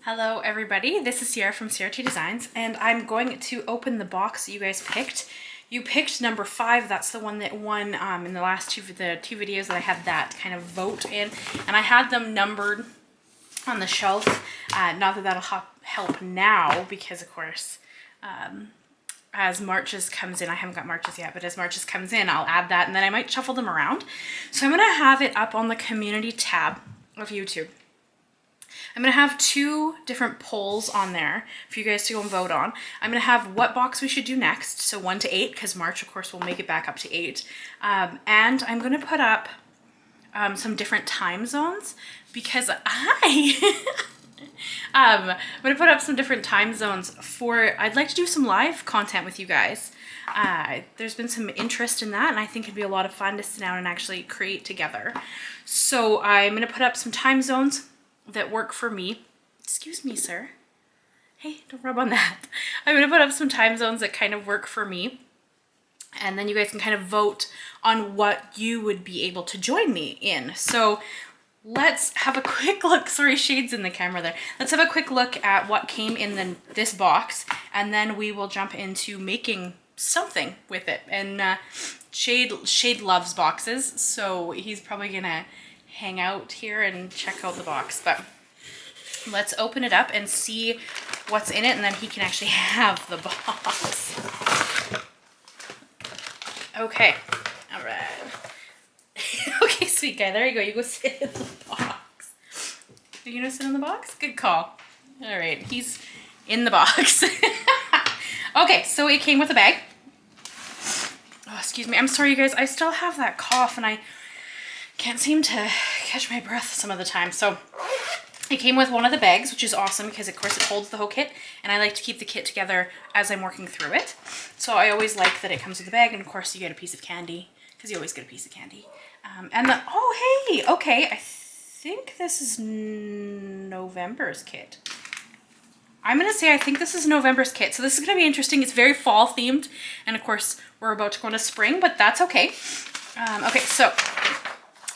Hello everybody, this is Ciara from Ciara Taylor Designs, and I'm going to open the box that you guys picked. You picked number 5, that's the one that won in the last two videos that I had that kind of vote in, and I had them numbered on the shelf. Not that that'll help now, because of course as March's comes in, I haven't got March's yet, but as March's comes in, I'll add that, and then I might shuffle them around. So I'm going to have it up on the community tab of YouTube. I'm going to have 2 different polls on there for you guys to go and vote on. I'm going to have what box we should do next, so 1 to 8, because March, of course, will make it back up to 8. And I'm going to put up some different time zones, because I'm going to put up some different time zones for, I'd like to do some live content with you guys. There's been some interest in that, and I think it'd be a lot of fun to sit down and actually create together. So I'm going to put up some time zones that work for me. Excuse me, sir. Hey, don't rub on that. I'm going to put up some time zones that kind of work for me. And then you guys can kind of vote on what you would be able to join me in. So let's have a quick look. Sorry, shades in the camera there. Let's have a quick look at what came in this box. And then we will jump into making something with it. And Shade loves boxes, so he's probably going to hang out here and check out the box, but let's open it up and see what's in it, and then he can actually have the box. Okay, all right. Okay, sweet guy, there you go. You go sit in the box. Are you gonna sit in the box? Good call. All right, he's in the box. Okay, so it came with a bag. Oh, excuse me. I'm sorry, you guys. I still have that cough, and I can't seem to catch my breath some of the time. So it came with one of the bags, which is awesome because of course it holds the whole kit, and I like to keep the kit together as I'm working through it. So I always like that it comes with a bag, and of course you get a piece of candy, because you always get a piece of candy. Oh hey, okay, I think this is November's kit. I'm going to say I think this is November's kit. So this is going to be interesting. It's very fall themed, and of course we're about to go into spring, but that's okay. Okay, so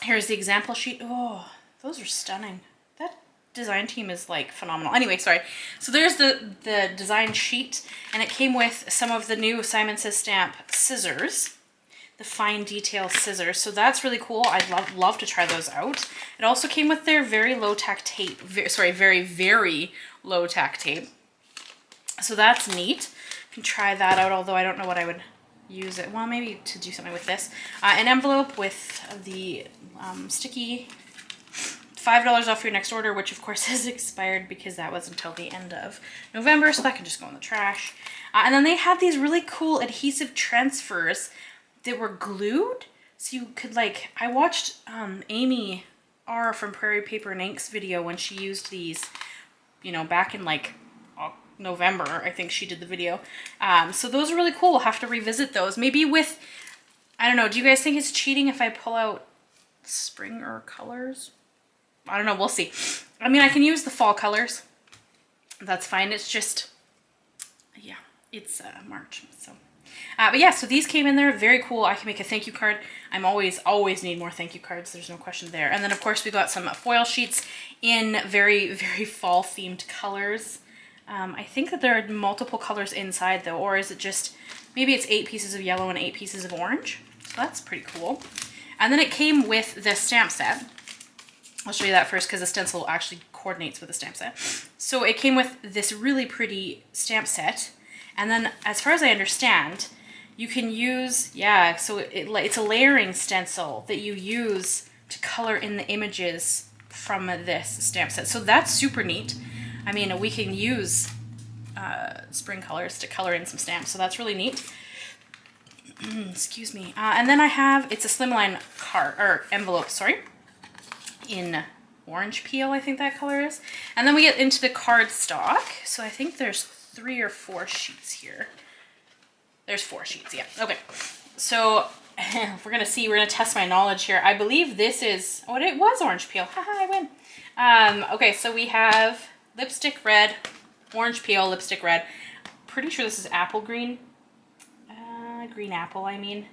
here's the example sheet. Oh, those are stunning. That design team is like phenomenal. Anyway, sorry. So there's the design sheet, and it came with some of the new Simon Says Stamp scissors, the fine detail scissors. So that's really cool. I'd love to try those out. It also came with their very low tack tape. Very low tack tape. So that's neat. You can try that out, although I don't know what I would use it. Well, maybe to do something with this. An envelope with the sticky $5 off your next order, which of course has expired because that was until the end of November, so that can just go in the trash. And then they had these really cool adhesive transfers that were glued, so you could, like, I watched Amy R from Prairie Paper and Ink's video when she used these, you know, back in like November, I think she did the video. So those are really cool. We'll have to revisit those. Maybe with, I don't know, do you guys think it's cheating if I pull out spring or colors? I don't know, we'll see. I mean, I can use the fall colors. That's fine. It's just, yeah, it's March, so. But yeah, so these came in there, very cool. I can make a thank you card. I'm always need more thank you cards. There's no question there. And then of course we got some foil sheets in very fall themed colors. I think that there are multiple colors inside though, or is it just, maybe it's 8 pieces of yellow and 8 pieces of orange. So that's pretty cool. And then it came with the stamp set. I'll show you that first because the stencil actually coordinates with the stamp set. So it came with this really pretty stamp set. And then as far as I understand, you can use, yeah, so it's a layering stencil that you use to color in the images from this stamp set. So that's super neat. I mean, we can use spring colors to color in some stamps, so that's really neat. Excuse me. And then I have, it's a slimline envelope, sorry, in orange peel, I think that color is. And then we get into the cardstock. So I think there's 3 or 4 sheets here. There's 4 sheets, yeah. Okay. So we're going to see, we're going to test my knowledge here. I believe this is, oh, it was orange peel. Haha, I win. Okay, so we have lipstick red, orange peel, lipstick red. Pretty sure this is apple green. Green apple, I mean.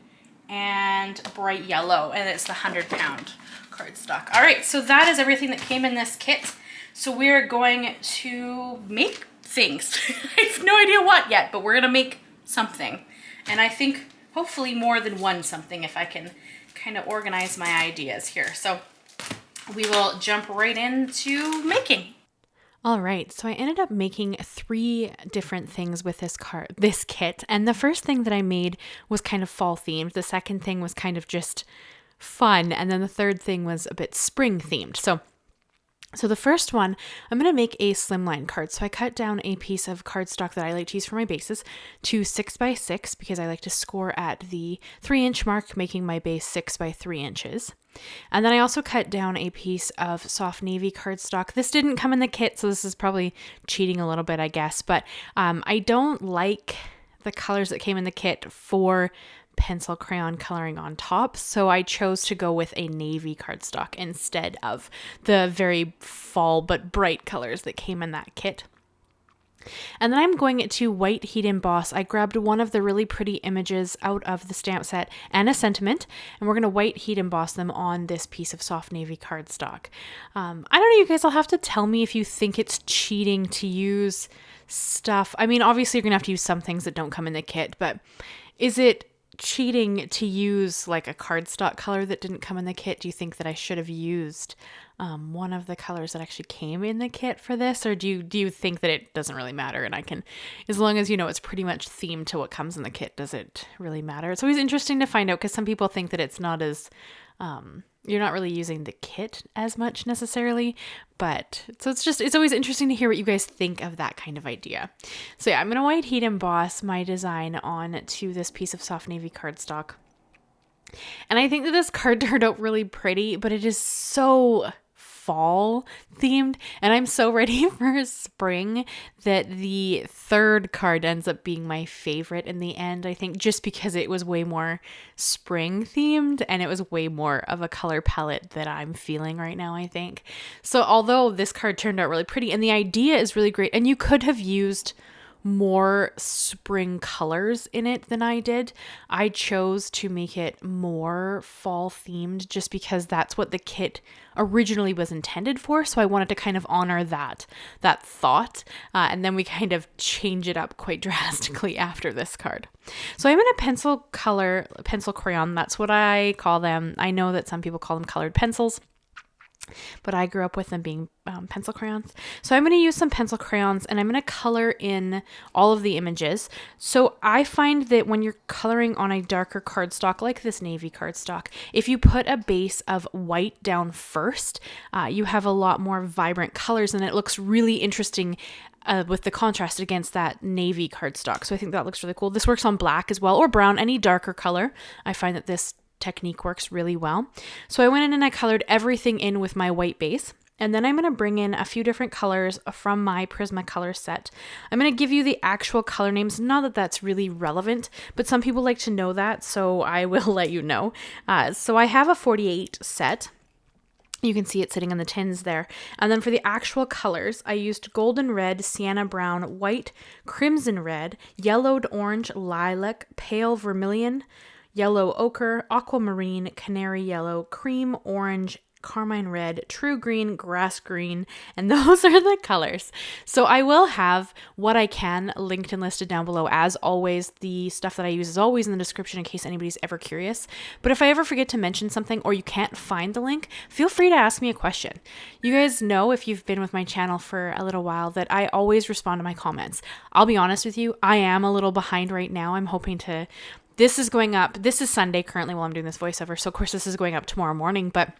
And a bright yellow, and it's the 100-pound cardstock. All right, so that is everything that came in this kit. So we're going to make things. I have no idea what yet, but we're gonna make something. And I think hopefully more than one something if I can kind of organize my ideas here. So we will jump right into making. All right, so I ended up making 3 different things with this kit. And the first thing that I made was kind of fall themed. The second thing was kind of just fun. And then the third thing was a bit spring themed. So the first one, I'm going to make a slimline card. So I cut down a piece of cardstock that I like to use for my bases to 6x6 because I like to score at the 3-inch mark, making my base 6 by 3 inches. And then I also cut down a piece of soft navy cardstock. This didn't come in the kit, so this is probably cheating a little bit, I guess. But I don't like the colors that came in the kit for pencil crayon coloring on top, so I chose to go with a navy cardstock instead of the very fall but bright colors that came in that kit. And then I'm going to white heat emboss. I grabbed one of the really pretty images out of the stamp set and a sentiment, and we're going to white heat emboss them on this piece of soft navy cardstock. I don't know, you guys will have to tell me if you think it's cheating to use stuff. I mean, obviously you're going to have to use some things that don't come in the kit, but is it cheating to use like a cardstock color that didn't come in the kit? Do you think that I should have used one of the colors that actually came in the kit for this, or do you think that it doesn't really matter and I can, as long as you know it's pretty much themed to what comes in the kit, does it really matter? It's always interesting to find out because some people think that it's not as you're not really using the kit as much necessarily, but so it's always interesting to hear what you guys think of that kind of idea. So yeah, I'm going to white heat emboss my design on to this piece of soft navy cardstock. And I think that this card turned out really pretty, but it is so fall themed and I'm so ready for spring that the third card ends up being my favorite in the end, I think, just because it was way more spring themed and it was way more of a color palette that I'm feeling right now, I think. So although this card turned out really pretty and the idea is really great, and you could have used more spring colors in it than I did, I chose to make it more fall themed just because that's what the kit originally was intended for. So I wanted to kind of honor that thought, and then we kind of change it up quite drastically after this card. So I'm in a pencil crayon, that's what I call them. I know that some people call them colored pencils, but I grew up with them being pencil crayons. So I'm going to use some pencil crayons and I'm going to color in all of the images. So I find that when you're coloring on a darker cardstock like this navy cardstock, if you put a base of white down first, you have a lot more vibrant colors and it looks really interesting with the contrast against that navy cardstock. So I think that looks really cool. This works on black as well, or brown, any darker color. I find that this technique works really well. So I went in and I colored everything in with my white base. And then I'm going to bring in a few different colors from my Prisma color set. I'm going to give you the actual color names. Not that that's really relevant, but some people like to know that, so I will let you know. So I have a 48 set. You can see it sitting on the tins there. And then for the actual colors, I used golden red, sienna brown, white, crimson red, yellowed orange, lilac, pale vermilion, yellow ochre, aquamarine, canary yellow, cream orange, carmine red, true green, grass green, and those are the colors. So I will have what I can linked and listed down below. As always, the stuff that I use is always in the description in case anybody's ever curious. But if I ever forget to mention something or you can't find the link, feel free to ask me a question. You guys know, if you've been with my channel for a little while, that I always respond to my comments. I'll be honest with you, I am a little behind right now. I'm hoping to... This is going up. This is Sunday currently while I'm doing this voiceover. So of course this is going up tomorrow morning, but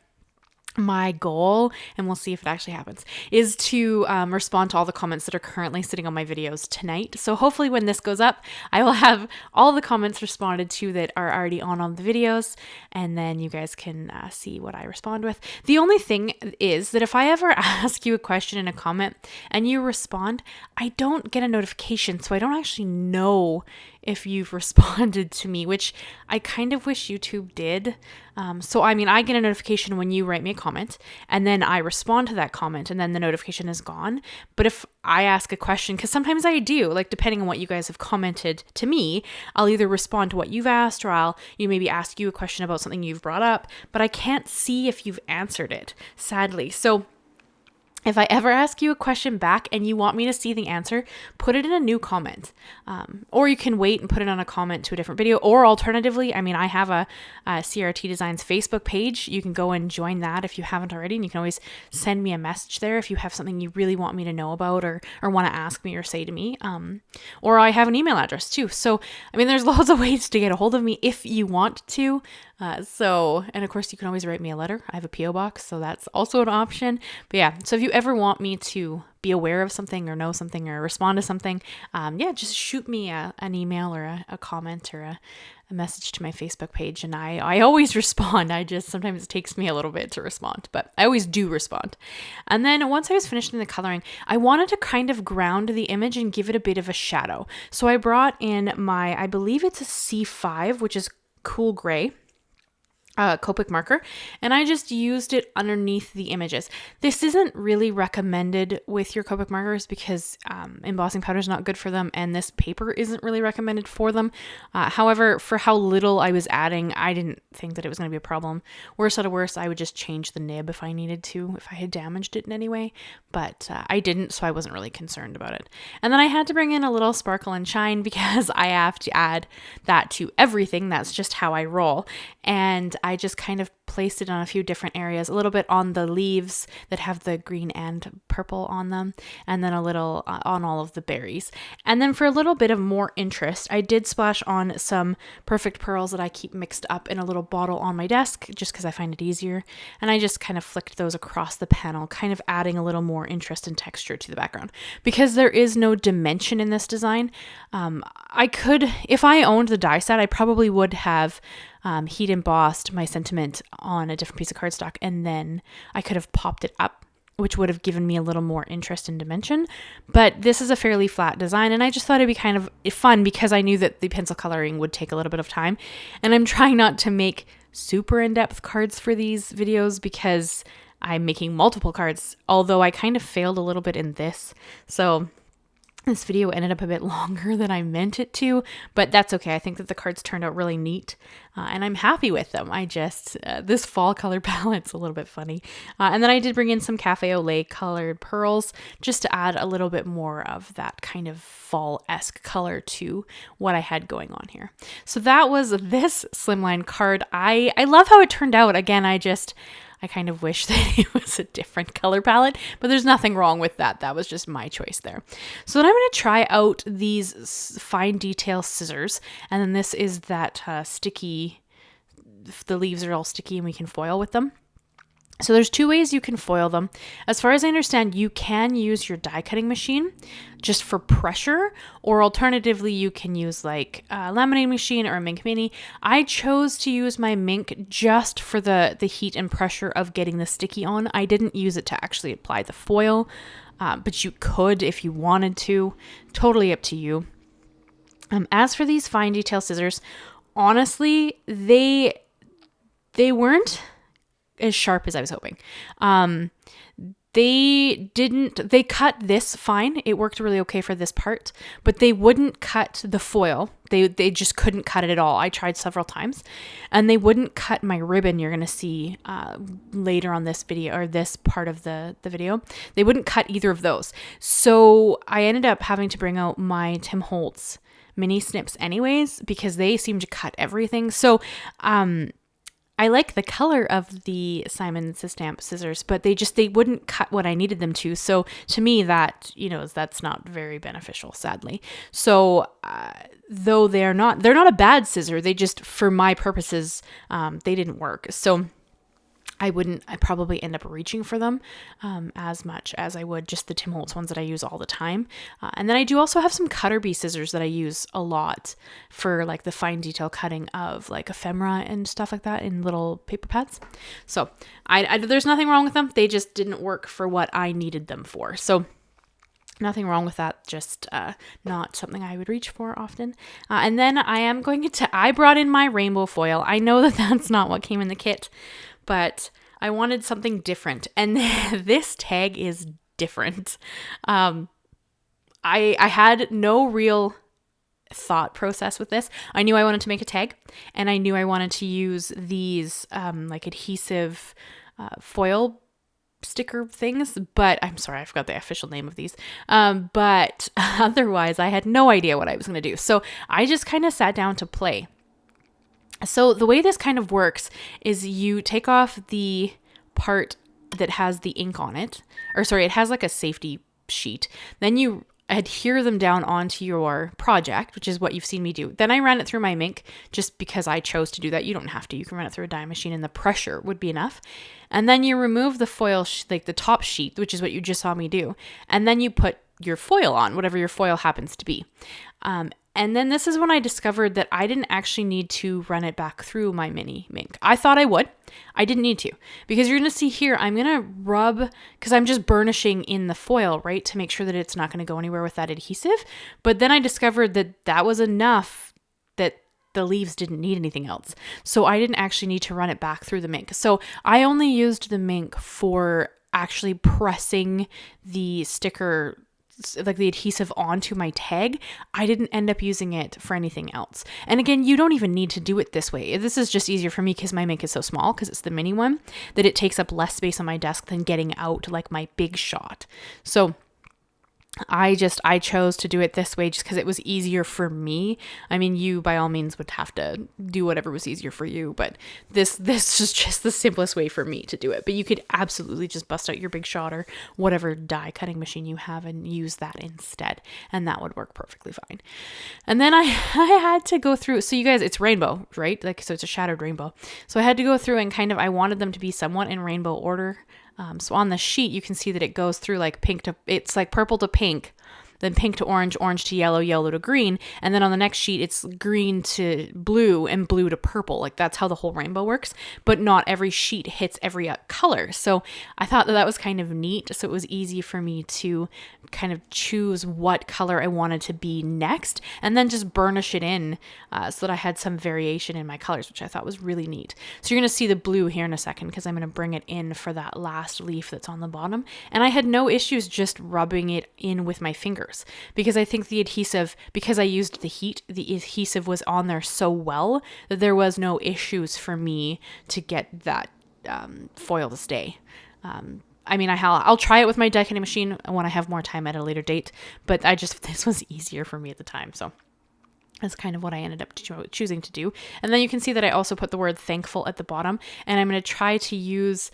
my goal, and we'll see if it actually happens, is to respond to all the comments that are currently sitting on my videos tonight. So hopefully when this goes up, I will have all the comments responded to that are already on the videos, and then you guys can see what I respond with. The only thing is that if I ever ask you a question in a comment and you respond, I don't get a notification, so I don't actually know if you've responded to me, which I kind of wish YouTube did. So I mean, I get a notification when you write me a comment and then I respond to that comment and then the notification is gone. But if I ask a question, because sometimes I do, like depending on what you guys have commented to me, I'll either respond to what you've asked or I'll maybe ask you a question about something you've brought up, but I can't see if you've answered it, sadly. So If I ever ask you a question back and you want me to see the answer, put it in a new comment. Or you can wait and put it on a comment to a different video. Or alternatively, I mean, I have a CRT Designs Facebook page. You can go and join that if you haven't already. And you can always send me a message there if you have something you really want me to know about or want to ask me or say to me. Or I have an email address too. So, I mean, there's loads of ways to get a hold of me if you want to. And of course you can always write me a letter. I have a PO box, so that's also an option. But yeah, so if you ever want me to be aware of something or know something or respond to something, just shoot me an email or a comment or a message to my Facebook page, and I always respond. Sometimes it takes me a little bit to respond, but I always do respond. And then once I was finished in the coloring, I wanted to kind of ground the image and give it a bit of a shadow. So I brought in I believe it's a C5, which is cool gray. Copic marker, and I just used it underneath the images. This isn't really recommended with your Copic markers because embossing powder is not good for them, and this paper isn't really recommended for them. However, for how little I was adding, I didn't think that it was going to be a problem. Worst out of worst, I would just change the nib if I needed to, if I had damaged it in any way, but I didn't, so I wasn't really concerned about it. And then I had to bring in a little sparkle and shine because I have to add that to everything. That's just how I roll. And I just kind of placed it on a few different areas, a little bit on the leaves that have the green and purple on them, and then a little on all of the berries. And then for a little bit of more interest, I did splash on some perfect pearls that I keep mixed up in a little bottle on my desk, just because I find it easier. And I just kind of flicked those across the panel, kind of adding a little more interest and texture to the background. Because there is no dimension in this design, I could, if I owned the die set, I probably would have heat embossed my sentiment on a different piece of cardstock, and then I could have popped it up, which would have given me a little more interest and dimension. But this is a fairly flat design, and I just thought it'd be kind of fun because I knew that the pencil coloring would take a little bit of time, and I'm trying not to make super in-depth cards for these videos because I'm making multiple cards, although I kind of failed a little bit in this. So this video ended up a bit longer than I meant it to, but that's okay. I think that the cards turned out really neat, and I'm happy with them. I just, this fall color palette's a little bit funny. And then I did bring in some Cafe au Lait colored pearls just to add a little bit more of that kind of fall-esque color to what I had going on here. So that was this slimline card. I love how it turned out. Again, I kind of wish that it was a different color palette, but there's nothing wrong with that. That was just my choice there. So then I'm going to try out these fine detail scissors. And then this is that sticky, the leaves are all sticky and we can foil with them. So there's two ways you can foil them. As far as I understand, you can use your die cutting machine just for pressure, or alternatively, you can use like a laminating machine or a Minc Mini. I chose to use my Minc just for the heat and pressure of getting the sticky on. I didn't use it to actually apply the foil, but you could if you wanted to. Totally up to you. As for these fine detail scissors, honestly, they weren't as sharp as I was hoping. They cut this fine. It worked really okay for this part, but they wouldn't cut the foil. They just couldn't cut it at all. I tried several times, and they wouldn't cut my ribbon you're going to see later on this video, or this part of the video. They wouldn't cut either of those. So I ended up having to bring out my Tim Holtz mini snips anyways, because they seem to cut everything. So, I like the color of the Simon Says Stamp scissors, but they wouldn't cut what I needed them to. So to me, that's not very beneficial, sadly. So though they're not a bad scissor, they just, for my purposes, they didn't work. So I probably end up reaching for them as much as I would just the Tim Holtz ones that I use all the time. And then I do also have some Cutter Bee scissors that I use a lot for like the fine detail cutting of like ephemera and stuff like that in little paper pads. So there's nothing wrong with them. They just didn't work for what I needed them for. So nothing wrong with that, just not something I would reach for often. And then I brought in my rainbow foil. I know that that's not what came in the kit, but I wanted something different, and this tag is different. I had no real thought process with this. I knew I wanted to make a tag, and I knew I wanted to use these like adhesive foil sticker things, but I'm sorry, I forgot the official name of these. But otherwise I had no idea what I was going to do. So I just kind of sat down to play. So the way this kind of works is you take off the part that has the ink on it, or sorry, it has like a safety sheet. Then you adhere them down onto your project, which is what you've seen me do. Then I ran it through my Minc just because I chose to do that. You don't have to. You can run it through a die machine and the pressure would be enough. And then you remove the foil, like the top sheet, which is what you just saw me do. And then you put your foil on, whatever your foil happens to be. And then this is when I discovered that I didn't actually need to run it back through my mini Minc. I thought I would. I didn't need to, because you're going to see here, I'm going to rub, because I'm just burnishing in the foil, right, to make sure that it's not going to go anywhere with that adhesive. But then I discovered that that was enough, that the leaves didn't need anything else. So I didn't actually need to run it back through the Minc. So I only used the Minc for actually pressing the sticker, like the adhesive, onto my tag. I didn't end up using it for anything else. And again, you don't even need to do it this way. This is just easier for me because my Minc is so small, because it's the mini one, that it takes up less space on my desk than getting out like my big shot. So I chose to do it this way just because it was easier for me. I mean, you by all means would have to do whatever was easier for you, but this is just the simplest way for me to do it. But you could absolutely just bust out your big shot or whatever die cutting machine you have and use that instead, and that would work perfectly fine. And then I had to go through, so you guys, it's rainbow, right? Like, so it's a shadowed rainbow. So I had to go through and kind of, I wanted them to be somewhat in rainbow order. So on the sheet, you can see that it goes through like it's like purple to pink, then pink to orange, orange to yellow, yellow to green. And then on the next sheet, it's green to blue and blue to purple. Like that's how the whole rainbow works, but not every sheet hits every color. So I thought that was kind of neat. So it was easy for me to kind of choose what color I wanted to be next and then just burnish it in so that I had some variation in my colors, which I thought was really neat. So you're going to see the blue here in a second because I'm going to bring it in for that last leaf that's on the bottom. And I had no issues just rubbing it in with my fingers because I think the adhesive, because I used the heat, the adhesive was on there so well that there was no issues for me to get that foil to stay. I mean, I'll try it with my die cutting machine when I have more time at a later date, but this was easier for me at the time. So that's kind of what I ended up choosing to do. And then you can see that I also put the word thankful at the bottom, and I'm going to try to use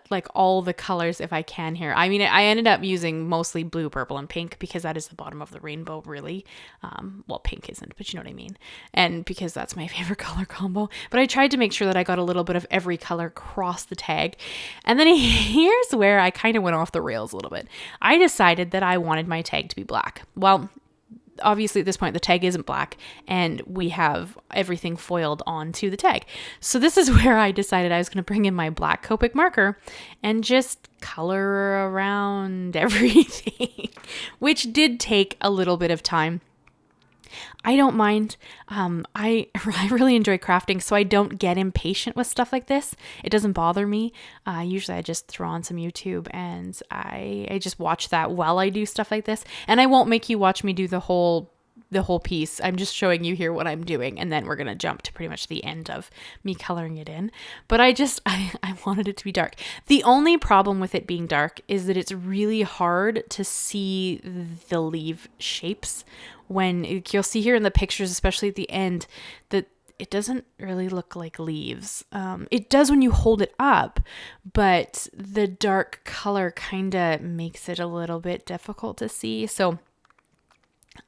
like all the colors if I can here. I mean, I ended up using mostly blue, purple, and pink because that is the bottom of the rainbow, really. Well, pink isn't, but you know what I mean. And because that's my favorite color combo. But I tried to make sure that I got a little bit of every color across the tag. And then here's where I kind of went off the rails a little bit. I decided that I wanted my tag to be black. Well, obviously at this point the tag isn't black and we have everything foiled onto the tag. So this is where I decided I was going to bring in my black Copic marker and just color around everything, which did take a little bit of time. I don't mind. I really enjoy crafting, so I don't get impatient with stuff like this. It doesn't bother me. Usually I just throw on some YouTube and I just watch that while I do stuff like this. And I won't make you watch me do the whole piece. I'm just showing you here what I'm doing, and then we're going to jump to pretty much the end of me coloring it in. But I wanted it to be dark. The only problem with it being dark is that it's really hard to see the leaf shapes. When you'll see here in the pictures, especially at the end, that it doesn't really look like leaves. It does when you hold it up, but the dark color kind of makes it a little bit difficult to see. So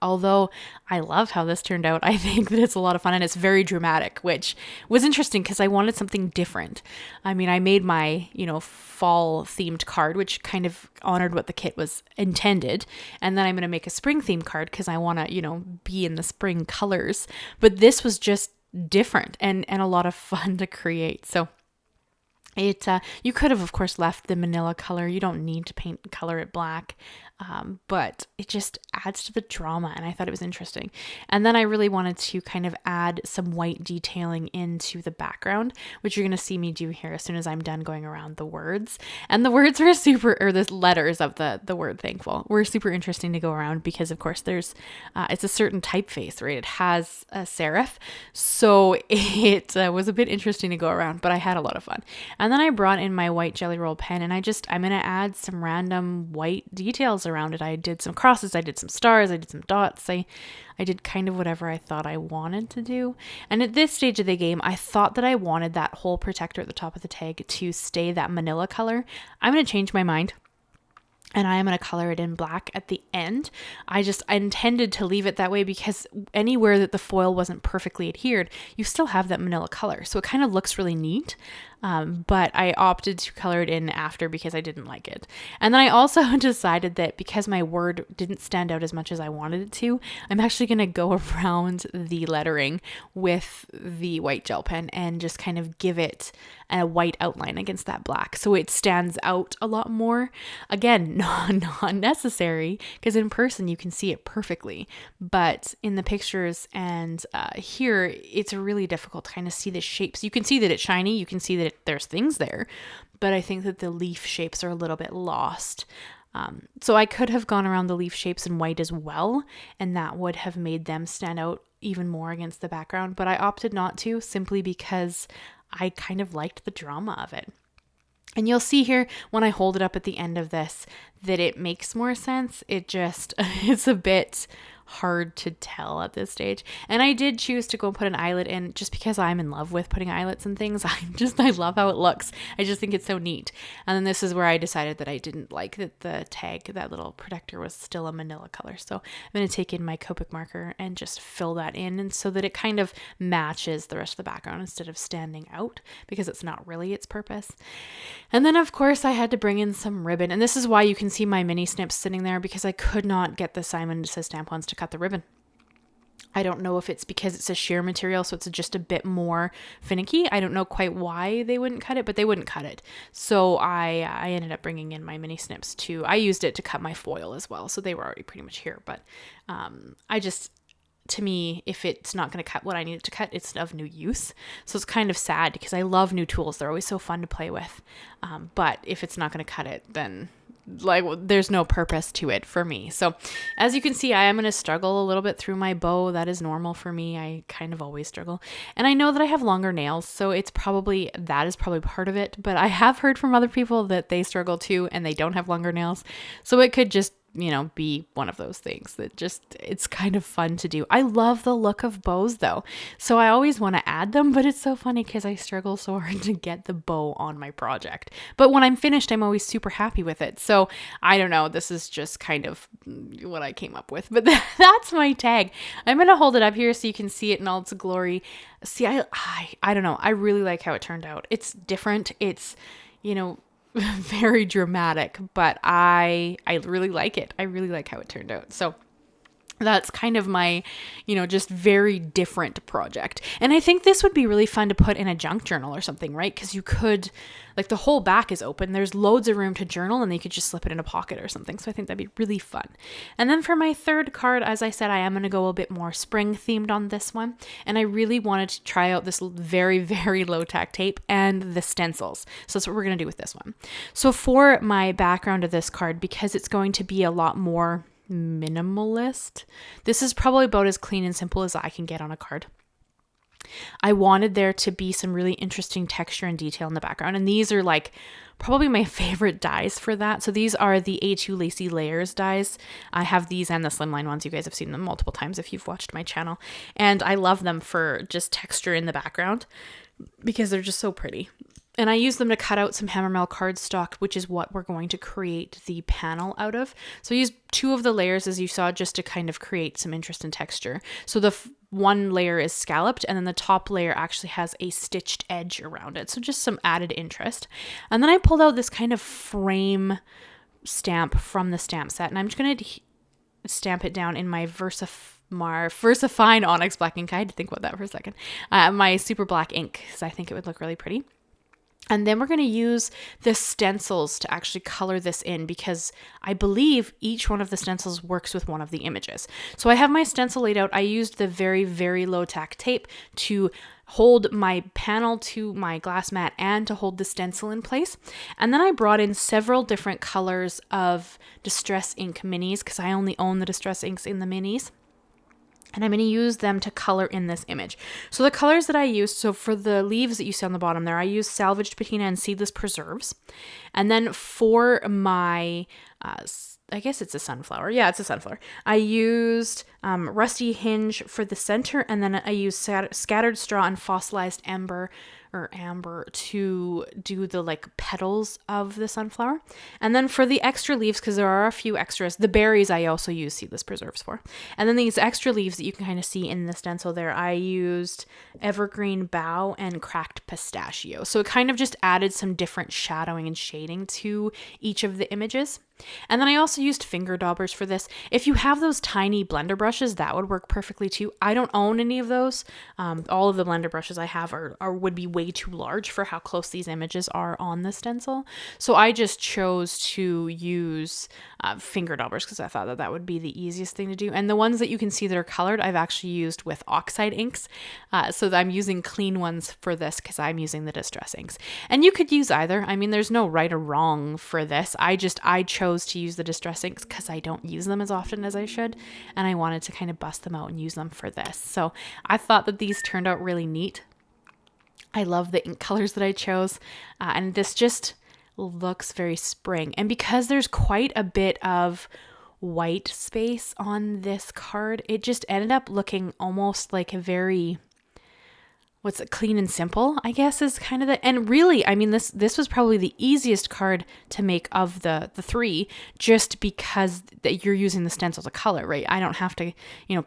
although I love how this turned out, I think that it's a lot of fun and it's very dramatic, which was interesting because I wanted something different. I mean, I made my, fall themed card, which kind of honored what the kit was intended. And then I'm going to make a spring themed card because I want to, be in the spring colors. But this was just different and a lot of fun to create. So you could have, of course, left the manila color. You don't need to color it black, but it just adds to the drama, and I thought it was interesting. And then I really wanted to kind of add some white detailing into the background, which you're going to see me do here as soon as I'm done going around the words. And the words were the letters of the word thankful were super interesting to go around because, of course, there's it's a certain typeface, right? It has a serif, so it was a bit interesting to go around, but I had a lot of fun. And then I brought in my white Jelly Roll pen, and I'm going to add some random white details around it. I did some crosses, I did some stars, I did some dots. I did kind of whatever I thought I wanted to do. And at this stage of the game, I thought that I wanted that whole protector at the top of the tag to stay that manila color. I'm going to change my mind, and I am going to color it in black at the end. I intended to leave it that way because anywhere that the foil wasn't perfectly adhered, you still have that manila color. So it kind of looks really neat. But I opted to color it in after because I didn't like it. And then I also decided that because my word didn't stand out as much as I wanted it to, I'm actually going to go around the lettering with the white gel pen and just kind of give it a white outline against that black, so it stands out a lot more. Again, not necessary, because in person you can see it perfectly, but in the pictures and here it's really difficult to kind of see the shapes. You can see that it's shiny, you can see that there's things there, but I think that the leaf shapes are a little bit lost. So I could have gone around the leaf shapes in white as well, and that would have made them stand out even more against the background, but I opted not to, simply because I kind of liked the drama of it. And you'll see here when I hold it up at the end of this that it makes more sense. It's a bit hard to tell at this stage. And I did choose to go put an eyelet in just because I'm in love with putting eyelets and things. I love how it looks. I just think it's so neat. And then this is where I decided that I didn't like that the tag, that little protector, was still a manila color. So I'm going to take in my Copic marker and just fill that in, and so that it kind of matches the rest of the background instead of standing out, because it's not really its purpose. And then of course I had to bring in some ribbon, and this is why you can see my mini snips sitting there, because I could not get the Simon Says Stamp ones to cut the ribbon. I don't know if it's because it's a sheer material, so it's just a bit more finicky. I don't know quite why they wouldn't cut it, but they wouldn't cut it. So I ended up bringing in my mini snips too. I used it to cut my foil as well, so they were already pretty much here. But to me, if it's not going to cut what I need it to cut, it's of no use. So it's kind of sad, because I love new tools. They're always so fun to play with. But if it's not going to cut it, then there's no purpose to it for me. So as you can see, I am going to struggle a little bit through my bow. That is normal for me. I kind of always struggle. And I know that I have longer nails, so that is probably part of it. But I have heard from other people that they struggle too, and they don't have longer nails. So it could just, be one of those things that it's kind of fun to do. I love the look of bows though. So I always want to add them, but it's so funny because I struggle so hard to get the bow on my project. But when I'm finished, I'm always super happy with it. So I don't know, this is just kind of what I came up with, but that's my tag. I'm going to hold it up here so you can see it in all its glory. See, I don't know. I really like how it turned out. It's different. It's, very dramatic, but I really like it. I really like how it turned out. So that's kind of my, just very different project. And I think this would be really fun to put in a junk journal or something, right? Because you could, the whole back is open. There's loads of room to journal, and then you could just slip it in a pocket or something. So I think that'd be really fun. And then for my third card, as I said, I am going to go a bit more spring themed on this one. And I really wanted to try out this very, very low tack tape and the stencils. So that's what we're going to do with this one. So for my background of this card, because it's going to be a lot more minimalist, this is probably about as clean and simple as I can get on a card. I wanted there to be some really interesting texture and detail in the background, and these are probably my favorite dies for that. So these are the A2 Lacy Layers dies. I have these and the slimline ones. You guys have seen them multiple times if you've watched my channel, and I love them for just texture in the background because they're just so pretty. And I use them to cut out some HammerMill Cardstock, which is what we're going to create the panel out of. So I used 2 of the layers, as you saw, just to kind of create some interest in texture. So the one layer is scalloped, and then the top layer actually has a stitched edge around it. So just some added interest. And then I pulled out this kind of frame stamp from the stamp set, and I'm just going to stamp it down in my VersaFine Onyx Black ink. I had to think about that for a second. My super black ink, because I think it would look really pretty. And then we're going to use the stencils to actually color this in, because I believe each one of the stencils works with one of the images. So I have my stencil laid out. I used the very, very low tack tape to hold my panel to my glass mat and to hold the stencil in place. And then I brought in several different colors of Distress Ink minis, because I only own the Distress Inks in the minis. And I'm going to use them to color in this image. So the colors that I used, so for the leaves that you see on the bottom there, I used Salvaged Patina and Seedless Preserves. And then for my, I guess it's a sunflower. Yeah, it's a sunflower. I used Rusty Hinge for the center, and then I used Scattered Straw and Fossilized Amber to do the like petals of the sunflower. And then for the extra leaves, because there are a few extras, the berries I also use Seedless Preserves for. And then these extra leaves that you can kind of see in the stencil there, I used Evergreen Bough and Cracked Pistachio. So it kind of just added some different shadowing and shading to each of the images. And then I also used finger daubers for this. If you have those tiny blender brushes, that would work perfectly too. I don't own any of those. All of the blender brushes I have would be way too large for how close these images are on the stencil. So I just chose to use finger daubers because I thought that would be the easiest thing to do. And the ones that you can see that are colored, I've actually used with oxide inks. So I'm using clean ones for this because I'm using the Distress inks. And you could use either. I mean, there's no right or wrong for this. I chose to use the Distress inks because I don't use them as often as I should, and I wanted to kind of bust them out and use them for this. So I thought that these turned out really neat. I love the ink colors that I chose, and this just looks very spring. And because there's quite a bit of white space on this card, it just ended up looking almost like a very clean and simple, I guess, is kind of the, and really, I mean, this was probably the easiest card to make of the three, just because that you're using the stencil to color, right? I don't have to,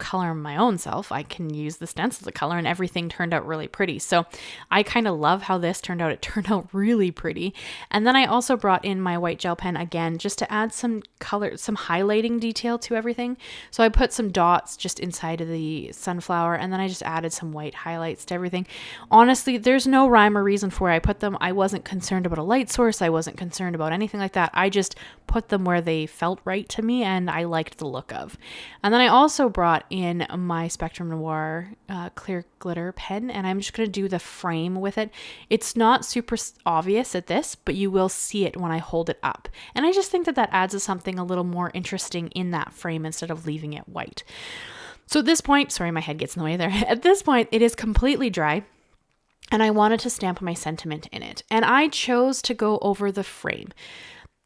color my own self. I can use the stencil to color, and everything turned out really pretty. So I kind of love how this turned out. It turned out really pretty. And then I also brought in my white gel pen again, just to add some color, some highlighting detail to everything. So I put some dots just inside of the sunflower, and then I just added some white highlights to everything. Honestly, there's no rhyme or reason for where I put them. I wasn't concerned about a light source. I wasn't concerned about anything like that. I just put them where they felt right to me and I liked the look of. And then I also brought in my Spectrum Noir clear glitter pen, and I'm just going to do the frame with it. It's not super obvious at this, but you will see it when I hold it up. And I just think that adds something a little more interesting in that frame instead of leaving it white. So at this point, sorry, my head gets in the way there. At this point, it is completely dry, and I wanted to stamp my sentiment in it. And I chose to go over the frame.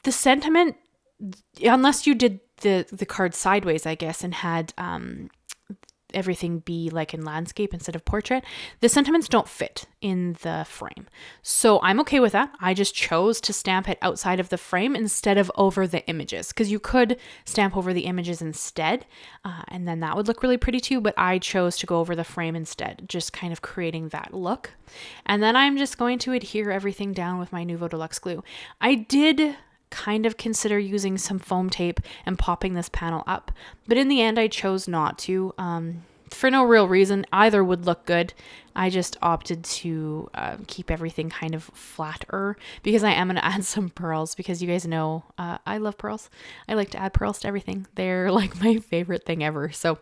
The sentiment, unless you did the card sideways, I guess, and had everything be like in landscape instead of portrait, the sentiments don't fit in the frame. So I'm okay with that. I just chose to stamp it outside of the frame instead of over the images, because you could stamp over the images instead, and then that would look really pretty too, but I chose to go over the frame instead, just kind of creating that look. And then I'm just going to adhere everything down with my Nuvo Deluxe glue. I did kind of consider using some foam tape and popping this panel up, but in the end I chose not to, for no real reason. Either would look good. I just opted to keep everything kind of flatter, because I am going to add some pearls, because you guys know I love pearls. I like to add pearls to everything. They're like my favorite thing ever. So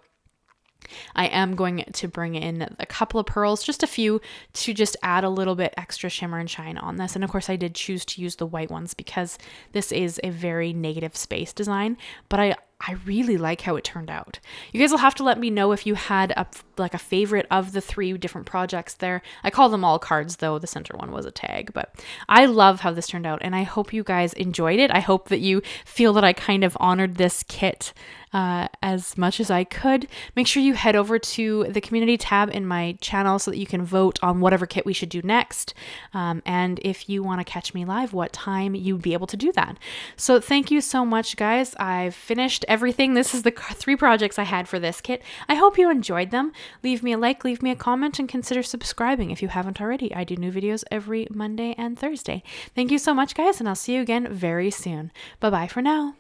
I am going to bring in a couple of pearls, just a few, to just add a little bit extra shimmer and shine on this. And of course I did choose to use the white ones because this is a very negative space design, but I really like how it turned out. You guys will have to let me know if you had a favorite of the three different projects there. I call them all cards, though the center one was a tag, but I love how this turned out, and I hope you guys enjoyed it. I hope that you feel that I kind of honored this kit as much as I could. Make sure you head over to the community tab in my channel so that you can vote on whatever kit we should do next. And if you want to catch me live, what time you'd be able to do that. So thank you so much, guys. I've finished everything. This is the 3 projects I had for this kit. I hope you enjoyed them. Leave me a like, leave me a comment, and consider subscribing if you haven't already. I do new videos every Monday and Thursday. Thank you so much, guys, and I'll see you again very soon. Bye-bye for now.